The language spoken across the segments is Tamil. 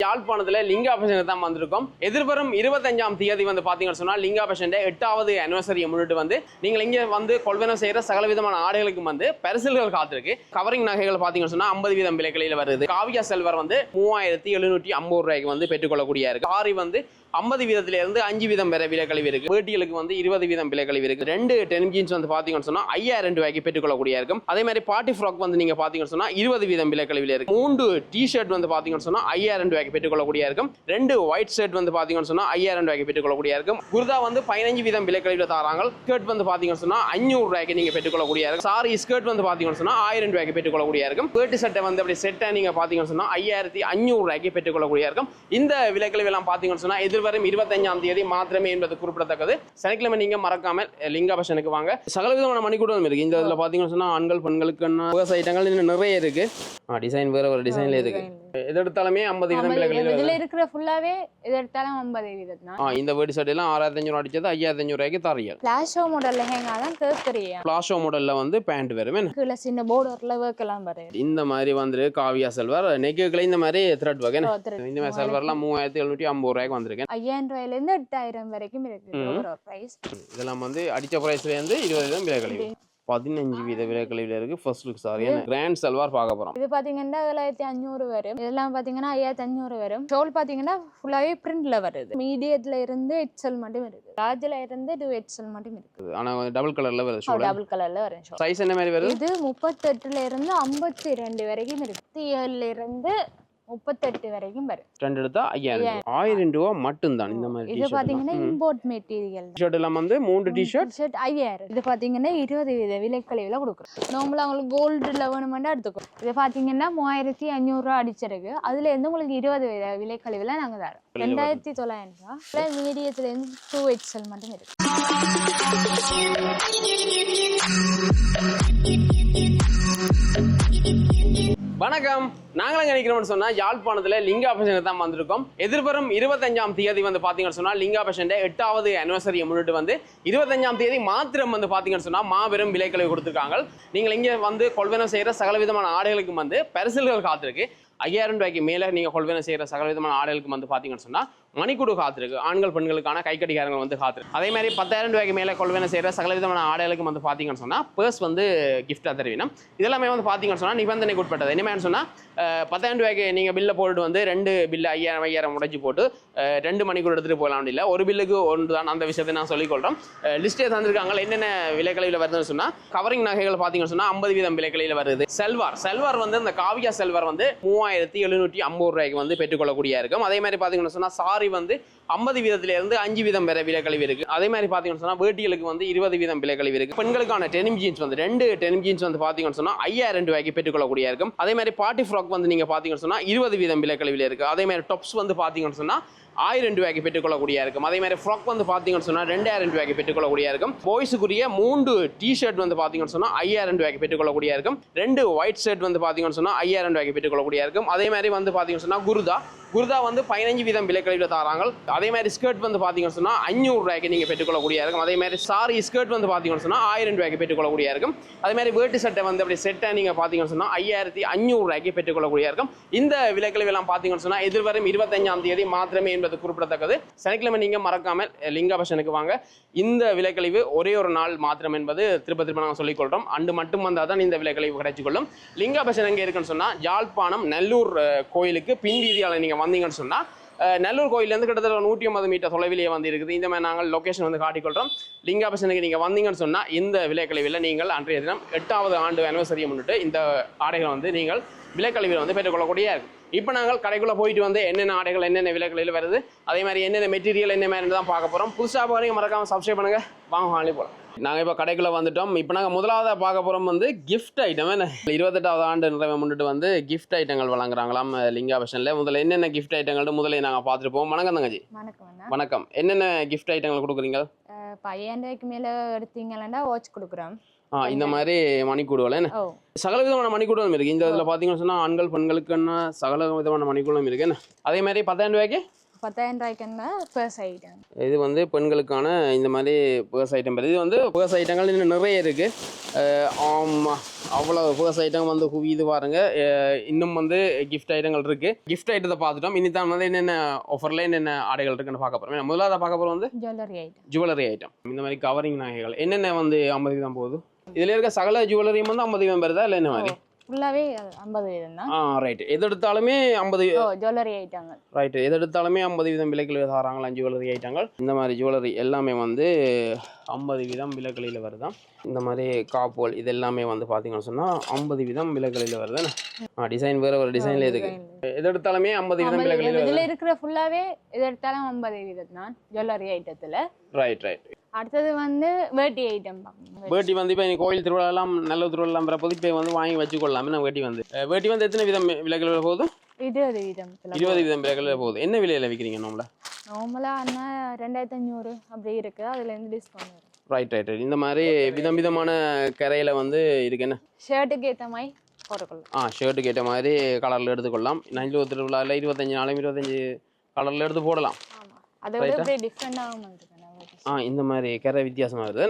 யாழ்ப்பாணத்துல லிங்கா ஃபேஷனுக்கு தான் வந்திருக்கோம். எதிர்வரும் 25ஆம் தேதி வந்து பாத்தீங்கன்னு சொன்னா லிங்கா ஃபேஷன் 8வது anniversary முன்னிட்டு வந்து நீங்கள் இங்க வந்து கொள்வனம் செய்யற சகல விதமான ஆடைகளுக்கு வந்து பரிசுகள் காத்திருக்கு. கவரிங் நகைகள் பாத்தீங்கன்னு சொன்னா 50% விலைகளில் வருது. காவியா செல்வர் வந்து 3750 ரூபாய்க்கு வந்து பெற்றுக்கொள்ளக்கூடிய இருக்கு. ஆரி வந்து 50% இருந்து 5% வரை விலைக்கழிவு இருக்கு. வேட்டிகளுக்கு வந்து 20% விலைக்கழிவு இருக்கு. 2 டெனிம் ஜீன்ஸ் வந்து பாத்தீங்கன்னு சொன்னா 5000 ரூபாய்க்கு பெற்றுக்கொள்ளக்கூடிய இருக்கும். அதே மாதிரி பார்ட்டி ஃப்ராக் வந்து நீங்க பாத்தீங்கன்னு சொன்னா 20% விலைக்கழிவுல இருக்கு. 3 டி-ஷர்ட் வந்து பாத்தீங்கன்னு சொன்னா 5000 ரூபாய்க்கு பெற்றுக்கொள்ளக்கூடிய இருக்கும். 2 ஒயிட் ஷர்ட் வந்து பாத்தீங்கன்னு சொன்னா 5000 ரூபாய்க்கு பெற்றுக்கொள்ளக்கூடிய இருக்கும். குர்தா வந்து 15% விலைக்கழிவுல தராங்க. ஸ்கர்ட் வந்து பாத்தீங்கன்னு சொன்னா 500 ரூபாய்க்கு நீங்க பெற்றுக்கொள்ளக்கூடிய இருக்கும். சாரி ஸ்கர்ட் வந்து பாத்தீங்கன்னு சொன்னா 1000 ரூபாய்க்கு பெற்றுக்கொள்ளக்கூடிய இருக்கும். வேட்டி சட்டை வந்து அப்படி செட்டா நீங்க பாத்தீங்கன்னு சொன்னா 5500 ரூபாய்க்கு பெற்றுக்கொள்ளக்கூடிய இருக்கும். இந்த விலைக்கழிவு எல்லாம் பாத்தீங்கன்னு சொன்னா எதிர்வரும் 25ஆம் தேதி மாத்திரமே என்பது குறிப்பிடத்தக்கது. சனிக்கிழமை நீங்க மறக்காம லிங்கா ஃபேஷனுக்கு வாங்க. சகல விதமான மணிக்கூடம் இருக்கு. இந்த இதுல பாத்தீங்கன்னு சொன்னா ஆண்கள் பெண்களுக்கு விவசாய ஐட்டங்கள் இன்னும் நிறைய இருக்கு. டிசைன் வேற ஒரு டிசைன்ல இருக்கு. எது எடுத்தாலுமே 50% விலைகளில் இதுல இருக்கிற ஃபுல்லாவே எது எடுத்தாலும் 50% தான். இந்த வேட்டி சட்டை எல்லாம் 6500 அடிச்சது 5500 ரூபாய்க்கு தரீங்க. பிளாஷோ மாடல் லெஹங்கா தான் கேக்குறியா? பிளாஷோ மாடல்ல வந்து பேண்ட் வரும். கீழ சின்ன borderல work எல்லாம் பாரு. இந்த மாதிரி வந்து காவியா செல்வர் நெக்குல இந்த மாதிரி த்ரெட் வகை. இந்த மாதிரி செல்வர்லாம் 3750 ரூபாய்க்கு வந்திருக்கு. 5000 ரூபாயில இருந்து 8000 வரைக்கும் இருக்கு ஒரு பிரைஸ். இதெல்லாம் வந்து அடிச்ச பிரைஸ்ல இருந்து 20% விலைகளில் 15% விலைகளில் இருக்கு. First look sari grand salwar பார்க்க போறோம். இது பாத்தீங்கன்னா 7500 வரும். இதெல்லாம் பாத்தீங்கன்னா 5500 வரும். ஷோல் பாத்தீங்கன்னா ஃபுல்லாவே பிரிண்ட்ல வருது. மீடியத்துல இருந்து XL மட்டும் இருக்கு. லார்ஜ்ல இருந்து 2XL மட்டும் இருக்கு. ஆனா டபுள் கலர்ல வருது ஷோல். டபுள் கலர்ல வரும் ஷோல். சைஸ் என்ன மாதிரி வருது? இது 38ல இருந்து 52 வரைக்கும் இருக்கு. 7ல இருந்து 38 வரைக்கும் வரும். ரெண்டு எடுத்தா 1000 ரூபாய் மட்டும் தான். இந்த மாதிரி இது பாத்தீங்கன்னா இம்போர்ட் மெட்டீரியல். ஷர்ட் எல்லாம் வந்து 3 டி-ஷர்ட் 5000. இது பாத்தீங்கன்னா 20% விலைக்கழிவுல கொடுக்குறோம். நார்மலா உங்களுக்கு கோல்டுல வேணுமெண்டா எடுத்துக்கோ. இது பாத்தீங்கன்னா 3500 ரூபாய் அடிச்சிருக்கு. அதுல இருந்து உங்களுக்கு 20% விலைக்கழிவுல நாங்க தரோம். 2900 ரூபாய். மீடியத்துல இருந்து 2XL மட்டும் இருக்கு. வணக்கம். நாங்களும் நினைக்கிறோம்னு சொன்னா யாழ்ப்பாணத்துல லிங்கா ஃபேஷனுக்கு தான் வந்திருக்கோம். எதிர்வரும் 25ஆம் தேதி வந்து பாத்தீங்கன்னு சொன்னா லிங்கா ஃபேஷன் 8வது anniversary முன்னிட்டு வந்து 25ஆம் தேதி மாத்திரம் வந்து பாத்தீங்கன்னு சொன்னா மாபெரும் விலைக்கழிவு கொடுத்துருக்காங்க. நீங்கள் இங்க வந்து கொள்வனம் செய்யற சகல விதமான ஆடைகளுக்கு வந்து பரிசுகள் காத்திருக்கு. 5000 ரூபாய்க்கு மேல நீங்க கொள்வனம் செய்யற சகல விதமான ஆடைகளுக்கு வந்து பாத்தீங்கன்னு சொன்னா மணிக்கூடு காத்திருக்கு. ஆண்கள் பெண்களுக்கான கைக்கடிகாரங்கள் வந்து காத்திருக்கு. அதே மாதிரி 10000 ரூபாய்க்கு மேல கொள்வனம் செய்யற சகல விதமான ஆடைகளுக்கு வந்து பாத்தீங்கன்னு சொன்னா பர்ஸ் வந்து கிஃப்டா தருவீங்க. இதெல்லாமே வந்து பாத்தீங்கன்னு சொன்னா நிபந்தனைக்கு உட்பட்டது. என்னமே சொன்னா 10000 ரூபாய்க்கு நீங்க பில்ல போட்டு வந்து 2 பில்லு 5000 உடைச்சு போட்டு 2 மணிக்கூடு எடுத்துட்டு போகலாம். இல்லை ஒரு பில்லுக்கு ஒன்று தான். அந்த விஷயத்தை நான் சொல்லிக்கொள்றோம். லிஸ்டே தந்திருக்காங்க. என்னென்ன விலைக்கழிவுல வருதுன்னு சொன்னா கவரிங் நகைகள் பாத்தீங்கன்னு சொன்னா 50% விலைக்கழிவுல வருது. செல்வார் வந்து இந்த காவியா செல்வார் வந்து 3750 ரூபாய்க்கு வந்து பெற்றுக்கொள்ளக்கூடிய இருக்கும். அதே மாதிரி பாத்தீங்கன்னு சொன்னா சாரி வந்து 50% இருந்து 5% வரை விலைக்கழிவு இருக்கு. அதே மாதிரி பாத்தீங்கன்னு சொன்னா வேட்டிகளுக்கு வந்து 20% விலைக்கழிவு இருக்கு. பெண்களுக்கான டெனிம் ஜீன்ஸ் வந்து 2 டெனிம் ஜீன்ஸ் வந்து பாத்தீங்கன்னு சொன்னா 5000 ரூபாய்க்கு பெற்றுக்கொள்ளக்கூடிய இருக்கும். அதே மாதிரி பார்ட்டி ஃப்ராக் வந்து நீங்க பாத்தீங்கன்னு சொன்னா 20% விலைக்கழிவுல இருக்கு. அதே மாதிரி டாப்ஸ் வந்து பாத்தீங்கன்னு சொன்னா 1000 ரூபாய்க்கு பெற்றுக்கொள்ளக்கூடிய இருக்கும். அதே மாதிரி ஃப்ராக் வந்து பாத்தீங்கன்னு சொன்னா 2000 ரூபாய்க்கு பெற்றுக்கொள்ளக்கூடிய இருக்கும். பாய்ஸுக்குரிய 3 டி-ஷர்ட் வந்து பாத்தீங்கன்னு சொன்னா 5000 ரூபாய்க்கு பெற்றுக்கொள்ளக்கூடிய இருக்கும். 2 ஒயிட் ஷர்ட் வந்து பாத்தீங்கன்னு சொன்னா 5000 ரூபாய்க்கு பெற்றுக்கொள்ளக்கூடிய இருக்கும். அதே மாதிரி வந்து பாத்தீங்கன்னு சொன்னா குர்தா வந்து 15% விலைக்கழிவுல தராங்க. அதே மாதிரி ஸ்கர்ட் வந்து பாத்தீங்கன்னு சொன்னா 500 ரூபாய்க்கு நீங்க பெற்றுக்கொள்ளக்கூடிய இருக்கும். அதே மாதிரி சாரி ஸ்கர்ட் வந்து பாத்தீங்கன்னு சொன்னா 1000 ரூபாய்க்கு பெற்றுக்கொள்ளக்கூடிய இருக்கும். அதே மாதிரி வேட்டி சட்டை வந்து அப்படி செட்டா நீங்க பாத்தீங்கன்னு சொன்னா 5500 ரூபாய்க்கு பெற்றுக்கொள்ளக்கூடிய இருக்கும். இந்த விலைக்கழிவு எல்லாம் பாத்தீங்கன்னு சொன்னா எதிர்வரும் 25ஆம் தேதி மாத்திரமே என்பது குறிப்பிடத்தக்கது. சனிக்கிழமை நீங்க மறக்காம லிங்கா ஃபேஷனுக்கு வாங்க. இந்த விலைக்கழிவு ஒரே ஒரு நாள் மாத்திரம் என்பது திருப்ப நாங்கள் சொல்லிக் கொள்றோம். அண்டு மட்டும் வந்தால் தான் இந்த விலைக்கழிவு கிடைச்சிக்கொள்ளும். லிங்கா ஃபேஷன் எங்கே இருக்குன்னு சொன்னா யாழ்ப்பாணம் நல்லூர் கோயிலுக்கு பின் வீதியால் நீங்க வந்தீங்கன்னு சொன்னா நல்லூர் கோயிலேருந்து கிட்டத்தட்ட 150 மீட்டர் தொலைவிலேயே வந்து இருக்குது. இந்த மாதிரி நாங்கள் லொக்கேஷன் வந்து காட்டிக்கொள்கிறோம். லிங்கா ஃபேஷனுக்கு நீங்கள் வந்தீங்கன்னு சொன்னால் இந்த விலைக்கழிவில் நீங்கள் அன்றைய தினம் 8வது ஆண்டு anniversary முன்னிட்டு இந்த ஆடைகளை வந்து நீங்கள் விலைக்கழிவில் வந்து பெற்றுக்கொள்ளக்கூடிய இருக்கும். இப்போ நாங்கள் கடைக்குள்ளே போயிட்டு வந்து என்னென்ன ஆடைகள் என்னென்ன விலைக்கழிவில் வருது, அதே மாதிரி என்னென்ன மெட்டீரியல் என்ன மாதிரி தான் பார்க்க போகிறோம். புதுசாக போகிறீங்க மறக்காமல் சப்ஸ்கிரைப் பண்ணுங்கள். வாங்க வாங்கி போகலாம். நாங்கள் இப்போ கடைக்குள்ளே வந்துட்டோம். இப்போ நாங்கள் முதலாவதாக பார்க்க போகிறோம் வந்து கிஃப்ட் ஐட்டம். 28வது ஆண்டு நிறைவை முன்னிட்டு வந்து கிஃப்ட் ஐட்டங்கள் வழங்குறாங்களாம் லிங்கா ஃபேஷனில். முதல்ல என்னென்ன கிஃப்ட் ஐட்டங்கள் முதல்ல நாங்கள் பார்த்துருப்போம். வணக்கம் தங்கச்சி. வணக்கம். என்னென்ன கிஃப்ட் ஐட்டங்கள் கொடுக்குறீங்க? 5000 ரூபாய்க்கு மேலே எடுத்தீங்கன்னா வாட்ச் கொடுக்குறோம். இந்த மாதிரி மணிக்கூடுகள் என்ன சகல விதமான மணிக்கூடம் இருக்கு. இந்த இதில் பார்த்தீங்கன்னு சொன்னால் ஆண்கள் பெண்களுக்குன்னு சகல விதமான மணிக்கூடம் இருக்கு என்ன. அதே மாதிரி 10000 ரூபாய்க்கு 10,000 ரூபாய்க்குன்னா பர்ஸ் ஐட்டம். இது வந்து பெண்களுக்கான இந்த மாதிரி பர்ஸ் ஐட்டம் வருது. இது வந்து பர்ஸ் ஐட்டங்கள் இன்னும் நிறைய இருக்குது. அவ்வளோ பர்ஸ் ஐட்டம் வந்து குவியுது பாருங்க. இன்னும் வந்து கிஃப்ட் ஐட்டங்கள் இருக்குது. கிஃப்ட் ஐட்டத்தை பார்த்துட்டோம். இனி தான் வந்து என்னென்ன ஆஃபரில் என்னென்ன ஆடைகள் இருக்குன்னு பார்க்க போகிறோம். முதலாவது பார்க்க போகிறோம் வந்து ஜுவல்லரி ஐட்டம். இந்த மாதிரி கவரிங் நகைகள் என்னென்ன வந்து 50 தான் போகுது. இதில் இருக்க சகல ஜுவல்லரியும் வந்து 50 வருதா இல்லை என்ன மாதிரி? ஃபுல்லாவே 50% தான். ரைட். எது எடுத்தாலுமே 50 ஜுவல்லரி ஐட்டங்கள். ரைட். எது எடுத்தாலுமே 50% விலைகளில் தராங்களாம் ஜுவல்லரி ஐட்டங்கள். இந்த மாதிரி ஜுவல்லரி எல்லாமே வந்து 50% விலைகளில் வருதான். இந்த மாதிரி காப்போல் இது எல்லாமே வந்து பார்த்தீங்கன்னு சொன்னால் 50% விலைகளில் வருது. டிசைன் வேற ஒரு டிசைன்ல இருக்கு. எது எடுத்தாலுமே 50% விலைகளில் வருது. இதில் இருக்கிற ஃபுல்லாவே எது எடுத்தாலும் 50% தான் ஜுவல்லரி ஐட்டத்தில். ரைட். அடுத்தது வந்து வேட்டி ஐட்டம். வேட்டி வந்து இப்போ கோயில் திருவிழாலாம் நல்ல திருவிழாலாம் வரப்போது இப்போ வந்து வாங்கி வச்சுக்கொள்ளலாம். வேட்டி வந்து எத்தனை விதம் விலைகளில் போகுது? 20% விலைகளில் போகுது. என்ன விலையில் விற்கிறீங்க நார்மலாக அண்ணா 2500 அப்படி இருக்கு. அதுலேருந்து டிஸ்கவுண்ட் வரும். ரைட். இந்த மாதிரி விதமான கரையில் வந்து இருக்கு. என்ன ஷர்ட்டுக்கு ஏற்ற மாதிரி போட்டுக்கொள்ளலாம். ஷர்ட்டுக்கு ஏற்ற மாதிரி கலரில் எடுத்துக்கொள்ளலாம். நல்லூர் திருவிழாவில் 25 நாளும் 25 கலரில் எடுத்து போடலாம். அதை விட டிஃப்ரெண்டாகவும் இருக்கு. இந்த மாதிரி கரை வித்தியாசமாக வருது.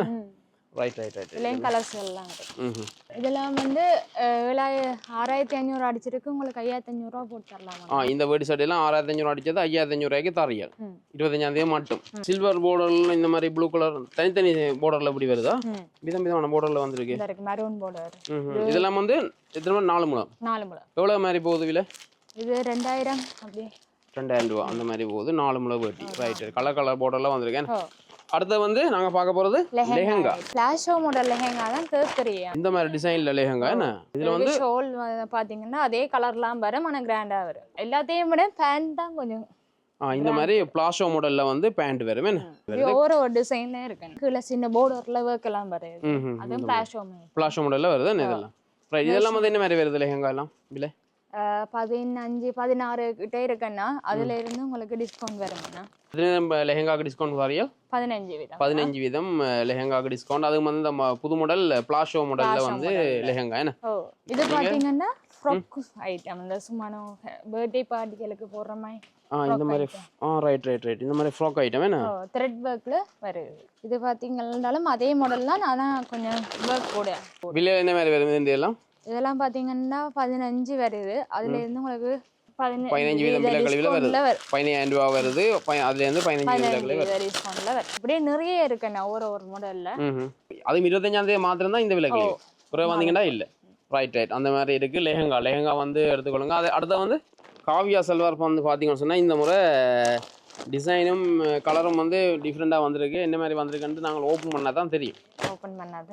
ரைட். இதுலேயும் கலர்ஸ் எல்லாம் இருக்கு. இதெல்லாம் வந்து 6,500 அடிச்சிருக்கு. உங்களுக்கு 5,500 போட்டு தரலாம். இந்த வேட்டி ஷர்ட் எல்லாம் 6,500 அடிச்சது 5,500 தரீங்க. 25 மட்டும். சில்வர் போர்டர்ல இந்த மாதிரி ப்ளூ கலர் தனித்தனி போர்டர்ல எப்படி வருதா? விதமான போர்டர்ல வந்திருக்கு. Maroon border. இதெல்லாம் வந்து எத்தனை 4 முழம். எவ்வளவு மாதிரி போகுது விலை? இது 2,000 அப்படியே 2,000 ரூபா அந்த மாதிரி போகுது. 4 முழம் வேட்டி. ரைட். கலர் போர்டர்ல வந்திருக்கேன். அடுத்து வந்து நாங்க பார்க்க போறது லெஹங்கா. ஃபிளாஷோ மாடல் லெஹங்கா தான் கேக்குறீங்க. இந்த மாதிரி டிசைன்ல லெஹங்கா. என்ன இதுல வந்து ஷோல் பாத்தீங்கன்னா அதே கலர்லாம் வரும். ஆனா கிராண்டா வரும். எல்லாத்தையும் விட பேண்ட் தான் கொஞ்சம் இந்த மாதிரி பிளாஷோ மாடல்ல வந்து பேண்ட் வரும். என்ன ஒரு டிசைன்ல இருக்கு. கீழ சின்ன பார்டர்ல வர்க் எல்லாம் வருது. அது பிளாஷோ மாடல்ல வருது. இதெல்லாம் ரைட். இதெல்லாம் வந்து என்ன மாதிரி வருது லெஹங்கா எல்லாம் விலை? 15-16 கிட்ட இருக்குன்னா அதுல இருந்து உங்களுக்கு டிஸ்கவுண்ட் வரும்னா லெஹங்காக்கு டிஸ்கவுண்ட் வாரியா? 15% லெஹங்காக்கு டிஸ்கவுண்ட். அது வந்து இந்த புது மாடல் பிளாஷோ மாடல்ல வந்து லெஹங்கா. என்ன இது பாத்தீங்கன்னா ஃப்ராக் ஐட்டம். இந்த சும்மா பர்த்டே பார்ட்டிகளுக்கு போடுற மாதிரி இந்த மாதிரி ரைட். இந்த மாதிரி ஃப்ராக் ஐட்டம். என்ன த்ரெட் ஒர்க்ல வருது. இது பாத்தீங்கன்னாலும் அதே மாடல் தான். ஆனா கொஞ்சம் ஒர்க் கூட. விலை என்ன மாதிரி வருது? இதெல்லாம் பாத்தீங்கன்னா 15 வருது. அதுல இருந்து உங்களுக்கு 15% விலைகளில் வருது. 15,000 ரூபா வருது. அதுல இருந்து 15% டிஸ்கவுண்ட்ல வருது. அப்படியே நிறைய இருக்குண்ணா ஒரு மாடல்ல. அதுவும் 25ஆம் தேதி மாத்திரம் தான் இந்த விலைகள். குறைவா வந்தீங்கன்னா இல்ல. ரைட். அந்த மாதிரி இருக்கு. லெஹங்கா வந்து எடுத்துக்கொள்ளுங்க. அது அடுத்த வந்து காவியா சல்வார் வந்து பாத்தீங்கன்னு சொன்னா இந்த முறை டிசைனும் கலரும் வந்து டிஃப்ரெண்டாக வந்திருக்கு. என்ன மாதிரி வந்திருக்குன்ட்டு நாங்கள் ஓப்பன் பண்ணால் தான் தெரியும்.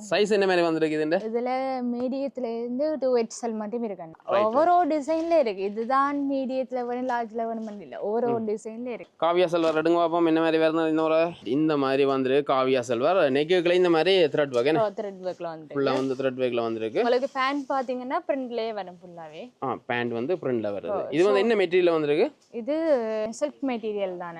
சைஸ் என்ன மாதிரி வந்திருக்கு? இதில் மீடியத்துல இருந்து 2XL மட்டும் இருக்கு. ஒவ்வொரு டிசைன்ல இருக்கு. இதுதான் மீடியத்துல வேணும் லார்ஜ்ல வேணும் இல்லை. ஒவ்வொரு டிசைன்ல இருக்கு. காவியா சல்வார் எடுங்க பார்ப்போம் என்ன மாதிரி வருது. இந்த மாதிரி வந்துருக்கு காவியா சல்வார். நெக்குல இந்த மாதிரி த்ரெட் ஒர்க். த்ரெட் ஒர்க்ல வந்து ஃபுல்லா வந்து த்ரெட் ஒர்க்ல வந்திருக்கு. உங்களுக்கு பேண்ட் பாத்தீங்கன்னா பிரிண்ட்லயே வரும் ஃபுல்லாவே. பேண்ட் வந்து பிரிண்ட்ல வருது. இது வந்து என்ன மெட்டீரியல் வந்திருக்கு? இது சில்க் மெட்டீரியல் தானே.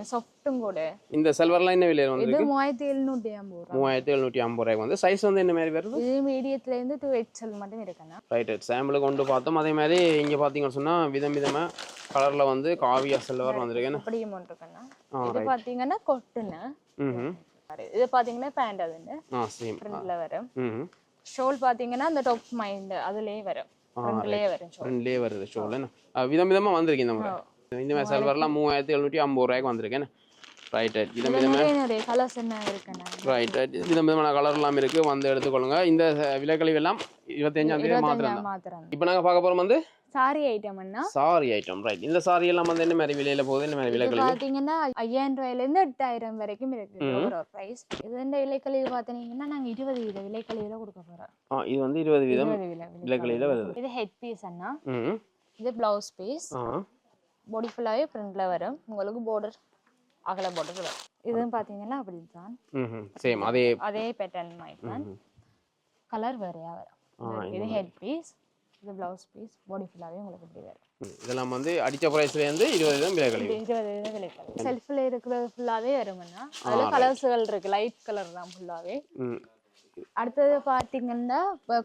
சாஃப்ட்டும் கூட. இந்த சல்வார்லாம் என்ன விலையில வந்திருக்கு? இது 3,750. 3,750 ரூபாய் வந்து. சைஸ் வந்து என்ன மாதிரி வருது? இது மீடியத்துல இருந்து 2XL மட்டும் இருக்குண்ணா. ரைட். சாம்பிள் கொண்டு பார்த்தோம். அதே மாதிரி இங்க பாத்தீங்கன்னு சொன்னா விதமா கலர்ல வந்து காவியா சல்வார் வந்திருக்கு. அப்படியே இருக்குண்ணா. இது பாத்தீங்கன்னா கொட்டுன. இது பாத்தீங்கன்னா பேண்ட் அதுன்னு. சேம் பிரிண்ட்ல வரும். ஷோல் பாத்தீங்கன்னா அந்த டாப் மைண்ட் அதுலயே வரும். பிரிண்ட்லயே வரும். பிரிண்ட்லயே வருது ஷோல். விதமா வந்திருக்கு இந்த முறை. இந்த மாதிரி சல்வார்லாம் 3,750 ரூபாய்க்கு வந்திருக்கேன். ரைட். விதமான கலர்லாம் இருக்கு. வந்து எடுத்துக்கொள்ளுங்க. இந்த விலைக்கழிவு எல்லாம் 25ஆம் தேதி மாத்திரம். இப்போ நாங்க பார்க்க போறோம் வந்து sorry item. Sorry item. Right. இந்த சாரி எல்லாம் வந்து என்ன மாதிரி விலையில போகுது? என்ன மாதிரி விலைக்கழிவு? பாத்தீங்கன்னா 5,000 ரூபாயில இருந்து 8,000 வரைக்கும் இருக்கு ஒரு பிரைஸ். இந்த விலைக்கழிவு பாத்தீங்கன்னா நாங்க 20 விலைக்கழிவுல கொடுக்க போறோம். இது வந்து 20 விலைக்கழிவுல வருது. இது ஹெட் பீஸ் அண்ணா. இது பிளவுஸ் பீஸ். பாடி ஃபுல்லாவே பிரிண்ட்ல வரும். உங்களுக்கு border அகல border வரும். இதுவும் பாத்தீங்கன்னா அப்படிதான். சேம் அதே பேட்டர்ன் மாதிரி தான். கலர் வேறையா வரும். இது ஹெட் பீஸ். இது பிளவுஸ் பீஸ். பாடி ஃபுல்லாவே உங்களுக்கு இப்படி வரும். இதெல்லாம் வந்து அடிச்ச பிரைஸ்ல இருந்து 20 விலைக்கழிவு. 20 விலைக்கழிவு. செல்ஃப்ல இருக்கிறது ஃபுல்லாவே வரும்னா அதுல கலர்ஸ்கள் இருக்கு. லைட் கலர் தான் ஃபுல்லாவே. அடுத்தது பாத்தீங்கன்னா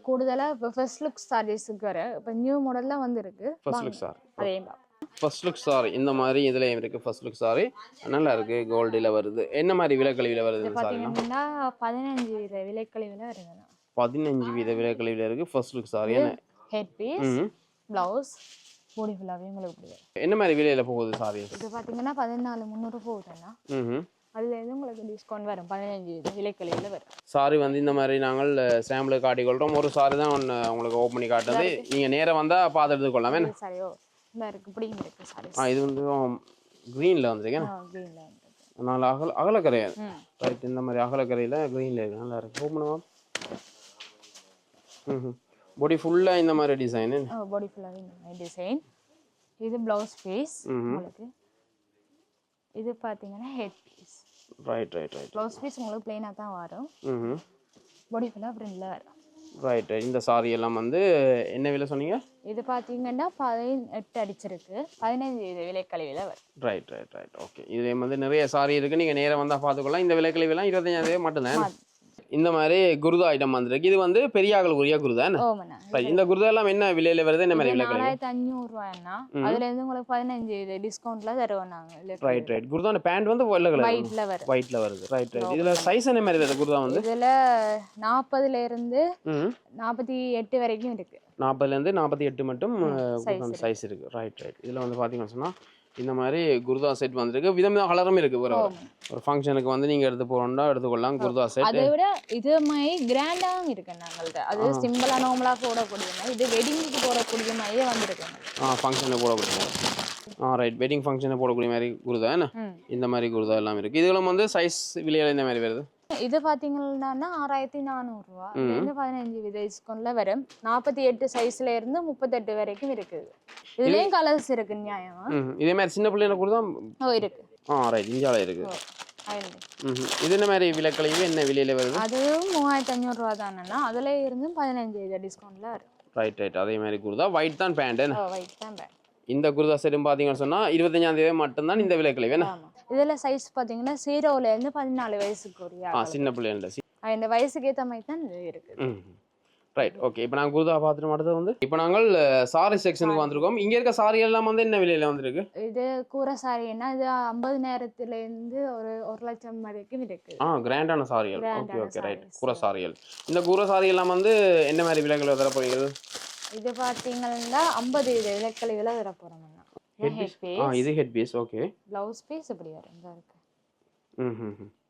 கூடுதலா ஃபர்ஸ்ட் லுக் சாரீஸ்க்கு வர இப்ப நியூ மாடல்ல வந்து இருக்கு. First look sir. அதே ஃபர்ஸ்ட் லுக் சாரி இந்த மாதிரி இதுலயும் இருக்கு. ஃபர்ஸ்ட் லுக் சாரி நல்லா இருக்கு. கோல்டில் வருது. என்ன மாதிரி விலைக்கழிவில் வருது இந்த சாரிலாம்? பார்த்தீங்கன்னா 15 விலைக்கழிவில் வருதுண்ணா. 15 வீத விலைக்கழிவில் இருக்கு. ஃபர்ஸ்ட் லுக் சாரி என்ன ஹெட் பீஸ், ப்ளவுஸ், பாடி ஃபுல்லாகவே உங்களுக்கு கொடுக்குது. என்ன மாதிரி விலையில போகுது சாரி? இது பார்த்தீங்கன்னா 14,300 போகுதுண்ணா. அதுலேருந்து உங்களுக்கு டிஸ்கவுண்ட் வரும். 15 விலைக்கழிவில் வரும். சாரி வந்து இந்த மாதிரி நாங்கள் சாம்பிள் காட்டிக்கொள்கிறோம். ஒரு சாரி தான் ஒன்று உங்களுக்கு ஓப்பன் பண்ணி காட்டுறது. நீங்கள் நேராக வந்தால் பார்த்து எடுத்துக்கொள்ளாமே. சாரியோ இந்த இருக்கு, இப்படியும் இருக்கு சாரி. இது வந்து க்ரீனில் வந்துருக்கேன். க்ரீனில் வந்து நல்லா அகலக்கரையாது. ரைட், இந்த மாதிரி அகலக்கரையில் க்ரீனில் இருக்கு. நல்லா இருக்கு. ஓப்பன் பண்ணுவோம். பாடி ஃபுல்லாக இந்த மாதிரி டிசைன். பாடி ஃபுல்லாகவே இந்த மாதிரி டிசைன். இது ப்ளவுஸ் பீஸ் உங்களுக்கு. இது பார்த்தீங்கன்னா head piece. Right. Blouse piece உங்களுக்கு பிளெயினாக தான் வரும். பாடி ஃபுல்லாக பிரிண்டில் வரும். ரைட். இந்த சாரி எல்லாம் வந்து என்ன விலை சொன்னீங்க? இது பார்த்தீங்கன்னா 18 அடிச்சிருக்கு. 15 விலைக்கழிவில் வரும். ரைட். ஓகே. இதுல வந்து நிறைய சாரி இருக்கு. நீங்கள் நேராக வந்தால் பார்த்துக்கலாம். இந்த விலைக்கழிவுலாம் 25,000 மட்டும்தான். இந்த மாதிரி குருதா ஐட்டம் வந்துருக்கு. இது வந்து பெரியாக்களுக்குரிய குருதா. இந்த குருதா எல்லாம் என்ன விலையில வருது? என்ன மாதிரி விலை? 4,500 ரூபாய்னா அதுல இருந்து உங்களுக்கு 15 டிஸ்கவுண்ட்ல தருவோம் நாங்க. ரைட். குருதா பேண்ட் வந்து வெள்ளை கலர் ஒயிட்ல வருது. ரைட். இதுல சைஸ் என்ன மாதிரி வருது குருதா வந்து? இதுல 40ல இருந்து 48 வரைக்கும் இருக்கு. 40ல இருந்து 48 மட்டும் சைஸ் இருக்கு. ரைட். இதுல வந்து பாத்தீங்கன்னா சொன்னா இந்த மாதிரி குருதா செட் வந்திருக்கு. விதவித கலரும் இருக்கு. ஒரு ஃபங்க்ஷனுக்கு வந்து நீங்க எடுத்து போறோம்னா எடுத்துக்கொள்ளலாம். குருதா செட் அதை விட இது மாதிரி கிராண்டாவும் இருக்கு நாங்கள்ட்ட. அது சிம்பிளா நார்மலா போடக்கூடிய மாதிரி. இது வெட்டிங்க்கு போடக்கூடிய மாதிரியே வந்திருக்கு. ஃபங்க்ஷனுக்கு போடக்கூடிய ரைட். வெட்டிங் ஃபங்க்ஷனுக்கு போடக்கூடிய மாதிரி குருதா என்ன இந்த மாதிரி குருதா எல்லாம் இருக்கு. இதுல வந்து சைஸ் விலையில இந்த மாதிரி வருது. இது பார்த்தீங்கன்னா 6,400 ரூபா. இது 15 வித டிஸ்கவுண்ட்ல வரும். 48 சைஸ்ல இருந்து 38 வரைக்கும் இருக்குது. இதுலயும் கலர்ஸ் இருக்கு. நியாயமா இதே மாதிரி சின்ன பிள்ளைங்க கூட தான் இருக்கு. ரைட். இந்தியாவில் இருக்கு. இது என்ன மாதிரி விலைக்கழிவு என்ன விலையில வருது? அது 3,500 ரூபா தானேன்னா அதுல இருந்து 15 வித டிஸ்கவுண்ட்ல வரும். ரைட். அதே மாதிரி குருதா ஒயிட் தான் பேண்ட். ஒயிட் தான் பேண்ட். இந்த குருதா செட்டும் பார்த்தீங்கன்னு சொன்னா 25ஆம் தேதி மட்டும்தான் இந்த விலைக்கழிவு. என்ன இதுல சைஸ் பாத்தீங்கன்னா 0ல இருந்து 14 வயசுக்குரிய சின்ன பிள்ளைங்க. இந்த வயசுக்கு ஏற்ற மாதிரி தான் இருக்கு. ரைட். ஓகே. இப்போ நாங்கள் குருதா பார்த்துட்டு அடுத்தது வந்து இப்போ நாங்கள் சாரி செக்ஷனுக்கு வந்திருக்கோம். இங்க இருக்க சாரி எல்லாம் வந்து என்ன விலையில வந்திருக்கு? இது கூரை சாரின்னா இது 50,000ல இருந்து ஒரு 1 லட்சம் வரைக்கும் இருக்கு. கிராண்டான சாரிகள். ஓகே. ரைட். கூரை சாரிகள். இந்த கூரை சாரி எல்லாம் வந்து என்ன மாதிரி விலைகள் தர போகிறது? இது பாத்தீங்கன்னா 50 விலைக்கழிவுல தர போறோம். இது head piece. Okay. Blouse piece இப்படி வரும். இந்த இருக்கு.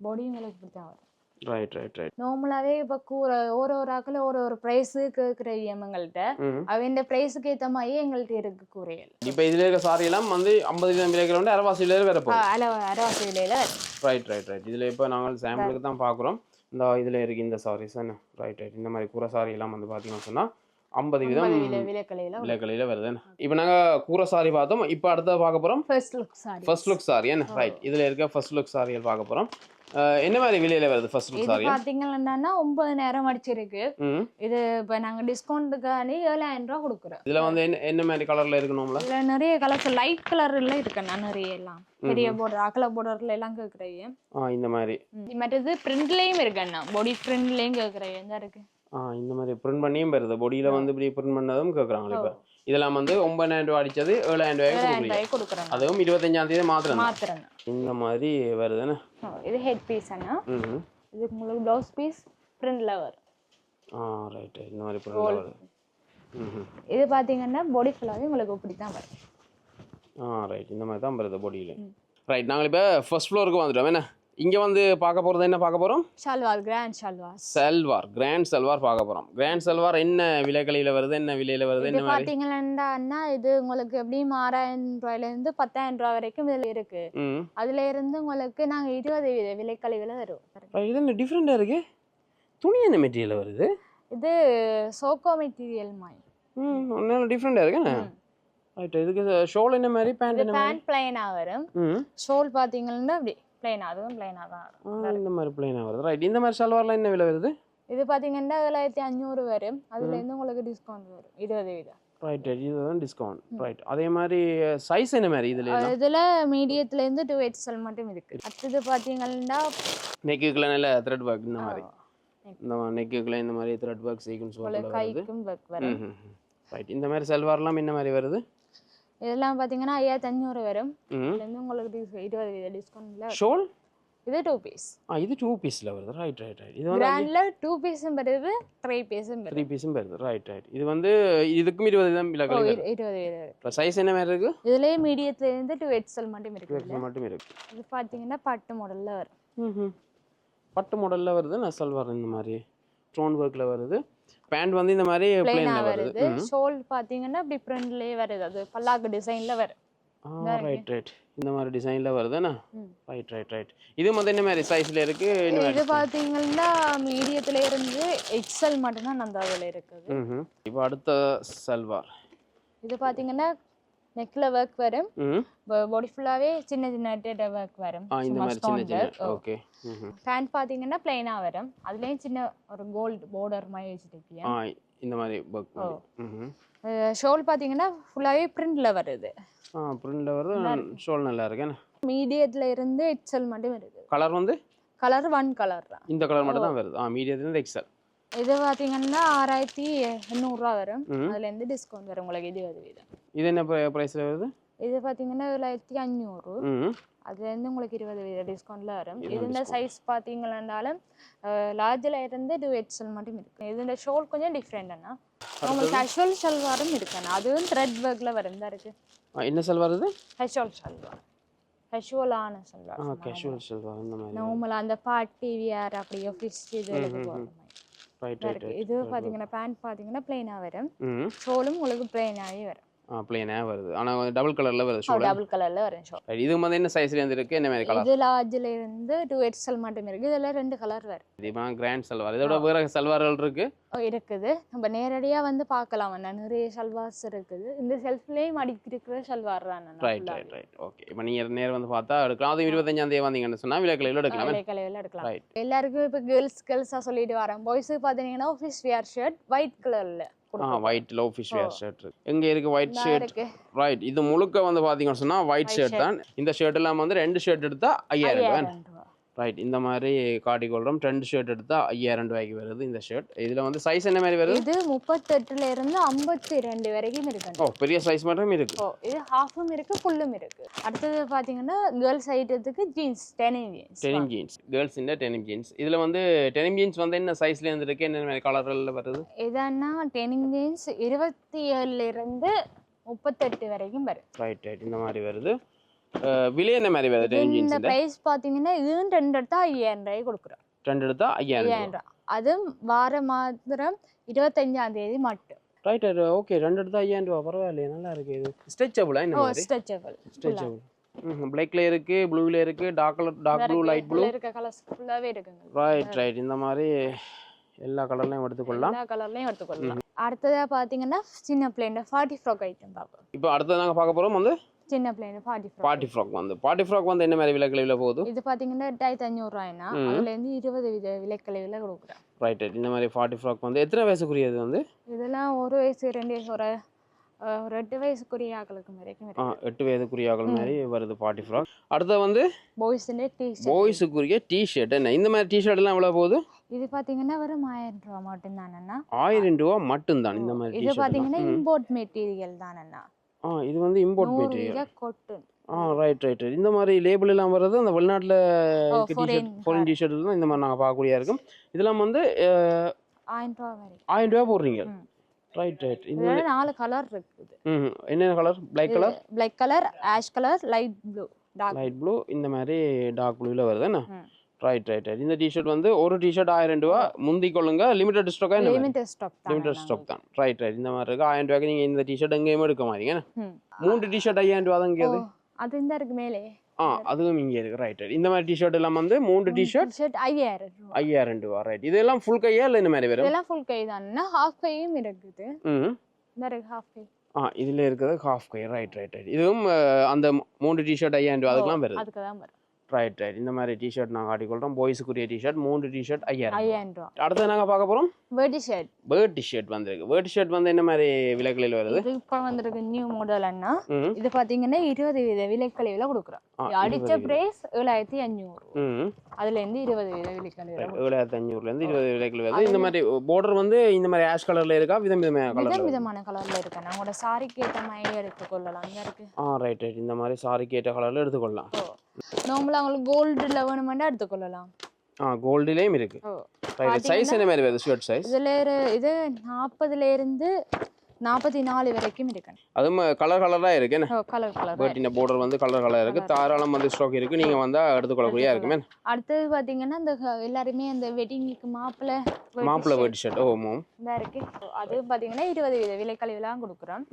பாடி உங்களுக்கு இப்படி தான் வரும். ரைட். நார்மலாவே இப்ப ஒரு ஆக்கள் ஒரு பிரைஸ் கேக்குற எங்கள்கிட்ட அவன் பிரைஸுக்கு ஏத்த மாதிரி எங்கள்கிட்ட இருக்கு கூரைகள். இப்ப இதுல இருக்க சாரி எல்லாம் வந்து 50 விலைகள் வந்து அரவாசி விலையில வேற போகும். அரவாசி விலையில. ரைட். இதுல இப்ப நாங்கள் சாம்பிளுக்கு தான் பாக்குறோம். இந்த இதுல இருக்கு இந்த சாரீஸ். ரைட். இந்த மாதிரி கூரை சாரி எல்லாம் வந்து பாத்தீங்கன்னா சொன்னா 50 வீதம் விலைக்கழிவுல வருது. இப்போ நாங்க கூரை சாரி பார்த்தோம். இப்போ அடுத்த பார்க்க போறோம் ஃபர்ஸ்ட் லுக் சாரி. என்ன ரைட். இதுல இருக்க ஃபர்ஸ்ட் லுக் சாரிகள் பார்க்க போறோம். என்ன மாதிரி விலையில வருது ஃபர்ஸ்ட் லுக் சாரி? பாத்தீங்கன்னா 9,000 அடிச்சிருக்கு. இது இப்ப நாங்க டிஸ்கவுண்ட்டுக்காண்டி 7,000 ரூபாய் கொடுக்குறோம். இதுல வந்து என்ன மாதிரி கலர்ல இருக்கணும்ல? இதுல நிறைய கலர்ஸ் லைட் கலர்ல இருக்கு. நிறைய எல்லாம் பெரிய border அகல borderல எல்லாம் கேக்குறீங்க. இந்த மாதிரி மற்றது பிரிண்ட்லயும் இருக்குன்னா பாடி பிரிண்ட்லயும் கேக்குறீங்க. என்ன இருக்கு? இந்த மாதிரி பிரிண்ட் பண்ணியும் வருது. பாடியில வந்து இப்படி பிரிண்ட் பண்ணதும் கேக்குறாங்க. இப்ப இதெல்லாம் வந்து 9,000 ரூபாய் அடிச்சது 7,000 ரூபாய் கொடுக்குறாங்க. அதுவும் 25ஆம் தேதி மாத்திரம் இந்த மாதிரி வருதுன்னு. இது ஹெட் பீஸ் அண்ணா. இது உங்களுக்கு ப்ளவுஸ் பீஸ் பிரிண்ட்ல வரும். ரைட். இந்த மாதிரி பிரிண்ட்ல வருது. இது பாத்தீங்கன்னா பாடி ஃபுல்லாவே உங்களுக்கு இப்படி தான் வரும். ரைட். இந்த மாதிரி தான் வருது பாடியில. ரைட். நாங்க இப்ப ஃபர்ஸ்ட் ஃப்ளோருக்கு வந்துட்டோம். என்ன இங்க வந்து பார்க்க போறது என்ன பார்க்க போறோம்? சல்வார். கிராண்ட் சல்வார் பார்க்க போறோம். கிராண்ட் சல்வார் என்ன விலைகளில வருது? என்ன விலையில வருது? என்ன மாதிரி பாத்தீங்கன்னா இது உங்களுக்கு எப்படி 6,000 ரூபாயில இருந்து 10,000 ரூபாய் வரைக்கும் இதுல இருக்கு. அதுல இருந்து உங்களுக்கு நாங்க 20 விலைக்கழிவுல தருவோம். இது என்ன டிஃபரெண்டா இருக்கு? துணி என்ன மெட்டீரியல் வருது? இது சோக்கோ மெட்டீரியல் மாதிரி. நல்ல டிஃபரெண்டா இருக்கு. ரைட். இதுக்கு ஷோல் என்ன மாதிரி? பேண்ட் என்ன மாதிரி? பேண்ட் ப்ளைனா வரும். ஷோல் பாத்தீங்கன்னா அப்படி பிளைனா. அதுவும் பிளைனா தான் வரும். இந்த மாதிரி பிளைனா வருது. ரைட். இந்த மாதிரி சல்வார்லாம் என்ன விலை வருது? இது பாத்தீங்கன்னா 7,500 வரும். அதுல இருந்து உங்களுக்கு டிஸ்கவுண்ட் வரும் 20%. ரைட். இதுதான் டிஸ்கவுண்ட். ரைட். அதே மாதிரி சைஸ் என்ன மாதிரி இதுல மீடியத்துல இருந்து 2XL மட்டும் இருக்கு. அடுத்து பாத்தீங்கன்னா நெக்குக்குள்ள நல்ல த்ரெட் வர்க். இந்த மாதிரி இந்த நெக்குக்குள்ள இந்த மாதிரி த்ரெட் வர்க் சீக்வென்ஸ் வர்க் கைக்கும் வர்க் வரும். ரைட். இந்த மாதிரி சல்வார்லாம் என்ன மாதிரி வருது? இதெல்லாம் பார்த்தீங்கன்னா 5500 வரும். இதுலேருந்து உங்களுக்கு 20% டிஸ்கவுண்ட்ல. ஷோல் இது 2 பீஸ். இது 2 பீஸ்ல வருது. ரைட். இது வந்து கிராண்ட்ல 2 பீஸும் வருது, 3 பீஸும் வருது. 3 பீஸும் வருது. ரைட். இது வந்து இதுக்கும் 20 தான் விலைகள். 20. சைஸ் என்ன மாதிரி இருக்கு? இதுலயே மீடியத்துல இருந்து 2XL மட்டும் இருக்கு. 2XL மட்டும் இருக்கு. இது பாத்தீங்கன்னா பட்டு மாடல்ல வரும். பட்டு மாடல்ல வருது. நெசல்வார் இந்த மாதிரி ஸ்டோன் வர்க்ல வருது. பேண்ட் வந்து இந்த மாதிரி ப்ளைனா வருது. ஷோல் பாத்தீங்கன்னா டிஃபரண்ட்லயே வருது. அது பல்லாக்கு டிசைன்ல வரும். ரைட். இந்த மாதிரி டிசைன்ல வருதுனா. ரைட். இது வந்து என்ன மாதிரி சைஸ்ல இருக்கு? இது பாத்தீங்கன்னா மீடியத்துல இருந்து XL மட்டும் தான் அந்த அளவுல இருக்குது. இப்போ அடுத்த சல்வார். இது பாத்தீங்கன்னா நெக்ல வர்க் வரும். பாடி ஃபுல்லாவே சின்ன சின்ன டேட்டா வர்க் வரும். இந்த மாதிரி சின்ன. ஓகே. பேண்ட் பாத்தீங்கன்னா ப்ளைனா வரும். அதுலயும் சின்ன ஒரு கோல்ட் border மாதிரி வச்சிருக்கீங்க. இந்த மாதிரி வர்க். ஷோல் பாத்தீங்கன்னா ஃபுல்லாவே பிரிண்ட்ல வருது. பிரிண்ட்ல வருது. ஷோல் நல்லா இருக்கு. மீடியத்துல இருந்து XL மட்டும் இருக்கு. கலர் வந்து கலர் 1 கலர் தான். இந்த கலர் மட்டும் தான் வருது. மீடியத்துல இருந்து XL. இது பாத்தீங்கன்னா 6800 ரூபாய் வரும். அதுல இருந்து டிஸ்கவுண்ட் வரும் உங்களுக்கு 20%. இது என்ன பிரைஸ்ல வருது? இது பாத்தீங்கன்னா 1500. அதுல இருந்து உங்களுக்கு 20% டிஸ்கவுண்ட்ல வரும். இதுல சைஸ் பாத்தீங்கன்னாலும் லார்ஜ்ல இருந்து 2XL மட்டும் இருக்கு. இதுல ஷோல் கொஞ்சம் டிஃபரெண்ட்னா உங்களுக்கு கேஷுவல் சல்வாரும் இருக்கு. அதுவும் த்ரெட் வர்க்ல வருதா இருக்கு. என்ன சல்வார் இது? கேஷுவல் சல்வார். கேஷுவலான சல்வார். கேஷுவல் சல்வார் இந்த மாதிரி. நார்மலா அந்த பார்ட்டி வியர் அப்படி ஆபீஸ் இதுல போற மாதிரி. இது பாத்தீங்கன்னா பேண்ட் பாத்தீங்கன்னா ப்ளைனா வரும். ஷோலும் உங்களுக்கு ப்ளைனாவே வரும். ப்ளைனா வருது. ஆனா டபுள் கலர்ல வருது ஷோல். டபுள் கலர்ல வரும் ஷோல். இது வந்து என்ன சைஸ்ல இருந்து இருக்கு? என்ன மாதிரி கலர்? இது லார்ஜ்ல இருந்து 2XL மட்டும் இருக்கு. இதெல்லாம் 2 கலர் வரும். இது கிராண்ட் சல்வார். இதோட வேற சல்வார்கள் இருக்கு. இருக்குது. நம்ம நேரடியா வந்து பார்க்கலாம். நிறைய சல்வார்ஸ் இருக்குது. இந்த செல்ஃப்லயும் அடிக்கி இருக்கிற சல்வார் தான். ரைட். ஓகே. இப்போ நீங்க நேரா வந்து பார்த்தா எடுக்கலாம். அது 25ஆம் தேதி வந்தீங்கன்னு சொன்னா விலைக்கலையில எடுக்கலாம். விலைக்கலையில எடுக்கலாம். எல்லாருக்கும் இப்போ கேர்ள்ஸா சொல்லிட்டு வரேன். பாய்ஸ்க்கு பாத்தீங்கன்னா ஆஃபீஸ் வியர் ஷர்ட் ஒயிட் கலர்ல. ஒயிட் லோ ஃபிஷ் வேர் ஷர்ட் இருக்கு. எங்க இருக்கு ஒயிட் ஷர்ட்? ரைட். இது முழுக்க வந்து பாத்தீங்கன்னு சொன்னா ஒயிட் ஷர்ட் தான். இந்த ஷர்ட் எல்லாம் வந்து 2 ஷர்ட் எடுத்தா 5000 ரூபாய். ரைட். இந்த மாதிரி காட்டி கொள்றோம். 2 ஷர்ட் எடுத்தா 5000 ரூபாய்க்கு வருது இந்த ஷர்ட். இதுல வந்து சைஸ் என்ன மாதிரி வருது? இது 38ல இருந்து 52 வரைக்கும் இருக்கு. பெரிய சைஸ் மட்டும் இருக்கு. இது ஹாஃபும் இருக்கு, ஃபுல்லும் இருக்கு. அடுத்து பாத்தீங்கன்னா கேர்ள்ஸ் ஐட்டத்துக்கு ஜீன்ஸ், டெனிம் ஜீன்ஸ். கேர்ள்ஸ் இந்த டெனிம் ஜீன்ஸ். இதுல வந்து டெனிம் ஜீன்ஸ் வந்து என்ன சைஸ்ல இருந்து இருக்கு? என்ன மாதிரி கலர்ல வருது? இதன்னா டெனிம் ஜீன்ஸ் 27ல இருந்து 38 வரைக்கும் வரும். ரைட். இந்த மாதிரி வருது. விலை என்ன மாதிரி வருது? இந்த பிரைஸ் பாத்தீங்கன்னா இது 2 எடுத்தா 5000 ரூபாய் கொடுக்குறோம். 2 எடுத்தா 5000 ரூபாய். அது வார மாத்திரம் 25ஆம் தேதி மட்டும். ரைட். ஓகே. 2 எடுத்தா 5000 ரூபாய். பரவாயில்லையே, நல்லா இருக்கு. இது ஸ்ட்ரெச்சபிளா? இந்த மாதிரி ஸ்ட்ரெச்சபிள். பிளாக்ல இருக்கு, ப்ளூல இருக்கு, டார்க் ப்ளூ, லைட் ப்ளூ இருக்க கலர்ஸ் ஃபுல்லாவே இருக்குங்க. ரைட். இந்த மாதிரி எல்லா கலர்லயும் எடுத்துக்கொள்ளலாம். எல்லா கலர்லயும் எடுத்துக்கொள்ளலாம். அடுத்ததா பாத்தீங்கன்னா சின்ன பிளேன் பார்ட்டி ஃப்ராக் ஐட்டம் பார்ப்போம். இப்போ அடுத்து நாங்க பார்க்க போறோம் வந்து சின்ன பிளேன் பார்ட்டி ஃப்ராக் வந்து என்ன மாதிரி விலைக்கலையில போகுது? இது பாத்தீங்கன்னா 2500 ரூபாய்னா அதுல இருந்து 20 விலைக்கலையில கொடுக்குறேன். ரைட். இந்த மாதிரி பார்ட்டி ஃப்ராக் வந்து எத்தனை வயசுக்குரியது வந்து? இதெல்லாம் 1 வயசு 2 வயசு ஒரு 8 வயசுக்குரிய ஆட்களுக்கு வரைக்கும் இருக்கு. 8 வயதுக்குரிய ஆட்கள் மாதிரி வருது பார்ட்டி ஃப்ராக். அடுத்து வந்து பாய்ஸுக்குரிய டி-ஷர்ட். என்ன இந்த மாதிரி டி-ஷர்ட் எல்லாம் எவ்வளவு போகுது? இது பாத்தீங்கன்னா வெறும் 1000 ரூபாய் மட்டும் தானண்ணா. 1000 ரூபாய் மட்டும் தான் இந்த மாதிரி இது பாத்தீங்கன்னா இம்போர்ட் மெட்டீரியல் தானண்ணா. இது வந்து இம்போர்ட் மெட்டீரியல். காட்டன். ரைட். இந்த மாதிரி லேபிள் எல்லாம் வர்றது அந்த வெளிநாட்டுல ஃபாரின் டி-ஷர்ட் தான் இந்த மாதிரி நாங்க பார்க்கக்கூடியா இருக்கும். இதெல்லாம் வந்து 1000 ரூபாய் வரைக்கும். 1000 ரூபாய் போடுறீங்க. ரைட். இதுல 4 கலர் இருக்குது. என்ன colour? Black colour, ash colour, light blue, இந்த மாதிரி டார்க் ப்ளூல வருது என்ன? ரைட். இந்த டி-ஷர்ட் வந்து ஒரு டி-ஷர்ட் 1000 ரூபாய். முந்தி கொள்ளுங்க. லிமிடெட் ஸ்டாக் தான். ரைட். இந்த மாதிரி இருக்கு. 1000 ரூபாய்க்கு நீங்க இந்த டி-ஷர்ட் எங்கேயுமே எடுக்க மாட்டீங்க. 3 டி-ஷர்ட் 5000 ரூபாய் தான். எங்கேயாது அது இந்த இருக்கு மேலே. அதுவும் இங்க இருக்கு. ரைட். இந்த மாதிரி டி-ஷர்ட் எல்லாம் வந்து 3 டி-ஷர்ட் 5000 ரூபாய். ரைட். இதெல்லாம் ஃபுல் கையா இல்ல இந்த மாதிரி வரும்? இதெல்லாம் ஃபுல் கை தான். ஹாஃப் கையும் இருக்குது. இந்த இருக்கு ஹாஃப் கை. இதுல இருக்குது ஹாஃப் கை. ரைட். இதுவும் அந்த 3 டி-ஷர்ட் 5000 ரூபாய் அதுக்கெல்லாம் வருது. அதுக்கு தான் வரும். Right right. இந்த மாதிரி டிஷர்ட் நாங்கள் காட்டிக்கொள்கிறோம். பாய்ஸுக்குரிய டிஷர்ட் 3 டிஷர்ட் 5000. 5000 ரூபா. அடுத்து நாங்கள் பார்க்க போகிறோம் வேட்டி ஷர்ட். வேட்டி ஷர்ட் வந்திருக்கு. வேட்டி ஷர்ட் வந்து என்ன மாதிரி விலைகளில் வருது? இது இப்போ வந்திருக்கு நியூ மாடல் அண்ணா. இது பார்த்தீங்கன்னா 20% விலைக்கழிவுல கொடுக்குறோம். அடிச்ச பிரைஸ் 7500. அதுலேருந்து 20% விலைக்கழிவுல 7500லேருந்து 20 விலைகள் வருது. இந்த மாதிரி பார்டர் வந்து இந்த மாதிரி ஆஷ் கலரில் இருக்கா? விதமான கலர்ல இருக்கு. நம்மளோட சாரிக்கு ஏற்ற மாதிரி எடுத்துக்கொள்ளலாம். அங்கே இருக்கு. Right right. இந்த மாதிரி சாரிக்கு ஏற்ற கலரில் எடுத்துக்கொள்ளலாம். நார்மலாக அவங்களுக்கு கோல்டில் வேணுமெண்டா எடுத்துக்கொள்ளலாம். கோல்டுலேயும் இருக்கு. ரைட். சைஸ் என்ன மாதிரி வருது ஷர்ட் சைஸ்? இது 40ல இருந்து 44 வரைக்கும் இருக்கு. அதுவும் கலர் கலராக இருக்கு. கலர் வேட்டின பார்டர் வந்து கலர் கலர் இருக்கு. தாராளம் வந்து ஸ்டாக் இருக்கு. நீங்க வந்தா எடுத்துக்கொள்ளக்கூடிய இருக்குமே. அடுத்தது பாத்தீங்கன்னா இந்த எல்லாருமே அந்த வெட்டிங்க்கு மாப்பிள்ளை வேட்டி ஷர்ட் இதா இருக்கு. அது பாத்தீங்கன்னா 20% விலைக்கழிவுலாம் கொடுக்குறோம்.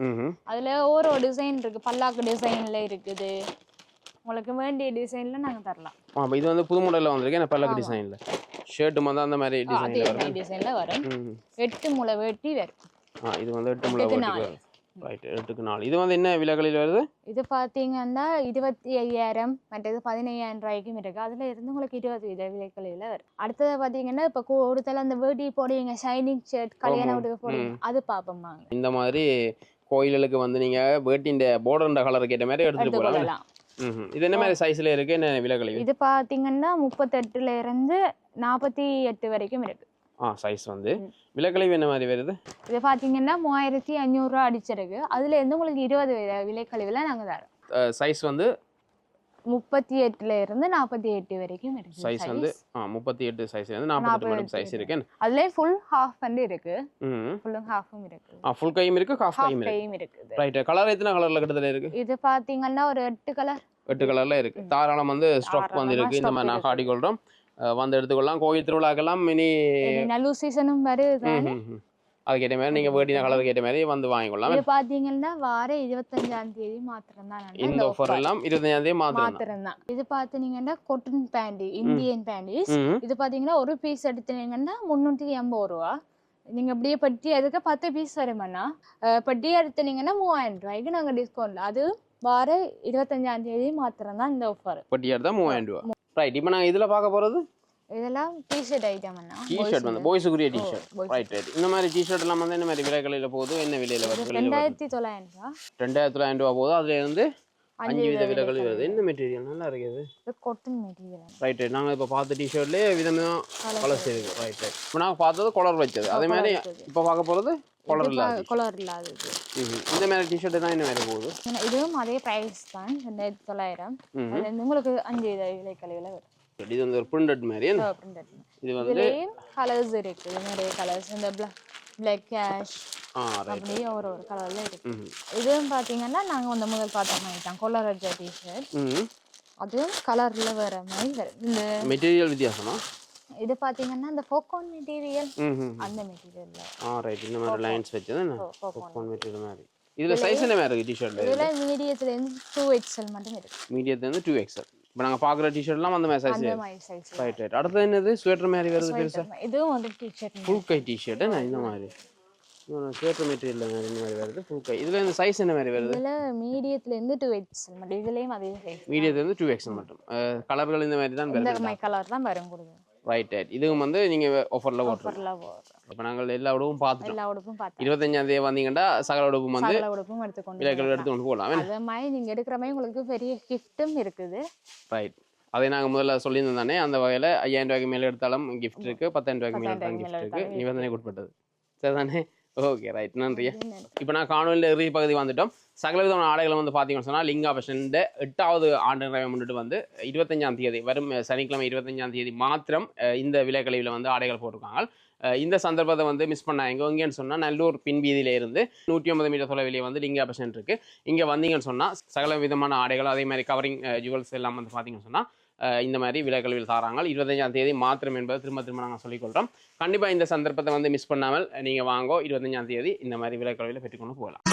அதுல ஒரு டிசைன் இருக்கு. பல்லாக்கு டிசைன்ல இருக்குது. உங்களுக்கு வேண்டிய டிசைன்ல நாங்க தரலாம். இது வந்து புது மாடல்ல வந்திருக்கு. என்ன பல்லக்கு டிசைன்ல ஷர்ட் வந்து அந்த மாதிரி டிசைன்ல வரும். 8 முளை வேட்டி வரும். இது வந்து 8 முளை வேட்டி வரும். ரைட். 8க்கு 4. இது வந்து என்ன விலைகளில் வருது? இது பாத்தீங்கன்னா 25,000 மற்றது 15,000 ரூபாய்க்கும் இருக்கு. அதுல இருந்து உங்களுக்கு 20% விலைகளில் வரும். அடுத்தது பாத்தீங்கன்னா இப்ப கூடுதல் அந்த வேட்டி போடுவீங்க, ஷைனிங் ஷர்ட், கல்யாண வீட்டுக்கு போடுவீங்க, அது பாப்போமாங்க. இந்த மாதிரி கோயிலுக்கு வந்து நீங்க வேட்டின் பார்டர் கலருக்கு ஏற்ற மாதிரி எடுத்துட்டு போகலாம். இது என்ன மாதிரி சைஸ்ல இருக்கு? என்ன விலைகளில்? இது பாத்தீங்கன்னா 38ல இருந்து 48 வரைக்கும் இருக்கு. சைஸ் வந்து விலைக்கழிவு என்ன மாதிரி வருது? இது பாத்தீங்கன்னா 3500 ரூபா அடிச்சிருக்கு. அதுல இருந்து உங்களுக்கு 20 விலைக்கழிவுல நாங்க தரோம். சைஸ் வந்து 38ல இருந்து 48 வரைக்கும் இருக்கு. சைஸ் வந்து 38 சைஸ்ல இருந்து 48 மட்டும் சைஸ் இருக்கு. அதுல ஃபுல் ஹாஃப் வந்து இருக்கு. ஃபுல் ஹாஃபும் இருக்கு. ஃபுல் கையும் இருக்கு, ஹாஃப் கையும் இருக்கு. ரைட். கலர் எத்தனை கலர்ல கிட்டத்தட்ட இருக்கு? இது பாத்தீங்கன்னா ஒரு 8 கலர். 8 கலர்ல இருக்கு. தாராளம் வந்து ஸ்டாக் வந்து இருக்கு. இந்த மாதிரி நான் காட்டிக்கொள்றோம். வந்து எடுத்துக்கொள்ளலாம். கோயில் திருவிழாக்கெல்லாம் மினி நல்லூர் சீசனும் வருது. அதுக்கேற்ற மாதிரி நீங்க வேட்டின கலருக்கு ஏற்ற மாதிரி வந்து வாங்கிக்கொள்ளலாம். இது பாத்தீங்கன்னா வார 25ஆம் தேதி மாத்திரம் தான் இந்த ஆஃபர் எல்லாம் 25ஆம் தேதி மாத்திரம் தான். இது பாத்தீங்கன்னா காட்டன் பேண்ட், இந்தியன் பேண்டிஸ். இது பாத்தீங்கன்னா ஒரு பீஸ் எடுத்தீங்கன்னா 380 ரூபா. நீங்க அப்படியே பட்டி அதுக்கு 10 பீஸ் வருமானா பட்டி எடுத்தீங்கன்னா 3000 ரூபாய்க்கு நாங்க டிஸ்கவுண்ட். அது வார 25ஆம் தேதி மாத்திரம் தான் இந்த ஆஃபர். பட்டி எடுத்தா 3000 ரூபா. ரைட். இப்போ நாங்க இதுல பார்க்க போறது இதெல்லாம் டி-ஷர்ட் ஐட்டம் அண்ணா. டி-ஷர்ட் வந்து பாய்ஸுக்குரிய டி-ஷர்ட். Right right. இந்த மாதிரி டி-ஷர்ட் எல்லாம் வந்து என்ன மாதிரி விலைகளில் போகுது? என்ன விலையில வருது? 2900 ரூபா. 2900 ரூபா போகுது. அதுல இருந்து 5 வித விலைகள் வருது. என்ன மெட்டீரியல் நல்லா இருக்குது? இது காட்டன் மெட்டீரியல். Right right. நாங்க இப்போ பார்த்த டி-ஷர்ட்லயே விதவிதம் கலர்ஸ் இருக்கு. Right right. இப்போ நாங்க பார்த்தது கலர் வச்சது. அதே மாதிரி இப்போ பார்க்க போறது கலர் இல்லாதது. இந்த மாதிரி டி-ஷர்ட் தான் என்ன மாதிரி போகுது? இதுவும் அதே பிரைஸ் தான் 2900. அதுல உங்களுக்கு 5 விலைக்கழிவுல வரும். இது வந்து ஒரு பிரிண்டட் மாதிரி. இது வந்து கலர்ஸ் இருக்கு. நிறைய கலர்ஸ். இந்த பிளாக் கேஷ் அப்படியே ஒரு கலர்ல இருக்கு. இதுவும் பாத்தீங்கன்னா நாங்க வந்து முதல் பார்த்த மாதிரி தான் கலர் அடிச்ச டி-ஷர்ட். அதுவும் கலர்ல வேற மாதிரி வரும். இந்த மெட்டீரியல் வித்தியாசமா? இது பாத்தீங்கன்னா இந்த ஃபோகான் மெட்டீரியல் அந்த மெட்டீரியல்ல. ரைட். இந்த மாதிரி லைன்ஸ் வெச்சது ஃபோகான் மெட்டீரியல் மாதிரி. இதுல சைஸ் என்ன மாதிரி இருக்கு டி-ஷர்ட்ல? இதுல மீடியத்துல இருந்து 2XL மட்டும் இருக்கு. மீடியத்துல இருந்து 2XL. இப்போ நாங்க பாக்குற டி-ஷர்ட்லாம் அந்த மாதிரி சைஸ். Right right. அடுத்து என்னது? ஸ்வெட்டர் மாதிரி வருது பெருசா. இதுவும் வந்து டி-ஷர்ட். ஃபுல் கை டி-ஷர்ட் இந்த மாதிரி. ஸ்வெட்டர் மெட்டீரியல் இந்த மாதிரி வருது. ஃபுல் கை. இதுல இந்த சைஸ் என்ன மாதிரி வருது? இதுல மீடியத்துல இருந்து 2XL மட்டும். இதுலயும் அதே சைஸ். மீடியத்துல இருந்து 2XL மட்டும். கலர்கள் இந்த மாதிரி தான் வருது. இந்த மாதிரி கலர் தான் வரும் கொடுங்க. Right right. இதுவும் வந்து நீங்க ஆஃபர்ல போடுறோம். இப்போ நாங்கள் எல்லா உடவும் பார்த்துட்டோம். 25ஆம் தேதி வந்தீங்கன்னா சகல உடவும் வந்து எடுத்துக்கொண்டு போகலாம். அதே மாதிரி நீங்க எடுக்கிற மாதிரி உங்களுக்கு பெரிய கிஃப்ட்டும் இருக்குது. ரைட். அதை நாங்கள் முதல்ல சொல்லியிருந்தோம் தானே. அந்த வகையில் 5000 ரூபாய்க்கு மேலே எடுத்தாலும் கிஃப்ட் இருக்கு, 10,000 ரூபாய்க்கு மேலே எடுத்தாலும் கிஃப்ட் இருக்கு. நிபந்தனை உட்பட்டது. சரிதானே? Okay right. நன்றி. இப்போ நான் காணொலியில் இறுதி பகுதி வந்துட்டோம். சகல விதமான ஆடைகளை வந்து பார்த்தீங்கன்னு சொன்னால் லிங்கா ஃபேஷன் 8வது ஆண்டு நிறைவை முன்னிட்டு வந்து 25ஆம் தேதி வரும் சனிக்கிழமை 25ஆம் தேதி மாத்திரம் இந்த விலைக்கழிவில் வந்து ஆடைகள் போட்டிருக்காங்க. இந்த சந்தர்ப்பத்தை வந்து மிஸ் பண்ணாங்க. எங்கேன்னு சொன்னால் நல்லூர் பின்வீதியில இருந்து 150 மீட்டர் தொலைவிலே வந்து லிங்கா ஃபேஷன் இருக்கு. இங்கே வந்தீங்கன்னு சொன்னால் சகல விதமான ஆடைகள் அதே மாதிரி கவரிங் ஜுவல்ஸ் எல்லாம் வந்து பார்த்தீங்கன்னு சொன்னால் இந்த மாதிரி விலைக்கழிவில் தாராங்க. 25ஆம் தேதி மாத்திரம் என்பது திரும்ப நாங்கள் சொல்லிக்கொள்கிறோம். கண்டிப்பாக இந்த சந்தர்ப்பத்தை வந்து மிஸ் பண்ணாமல் நீங்கள் வாங்கோ. 25ஆம் தேதி இந்த மாதிரி விலைக்கழிவில் பெற்றுக்கொண்டு போகலாம்.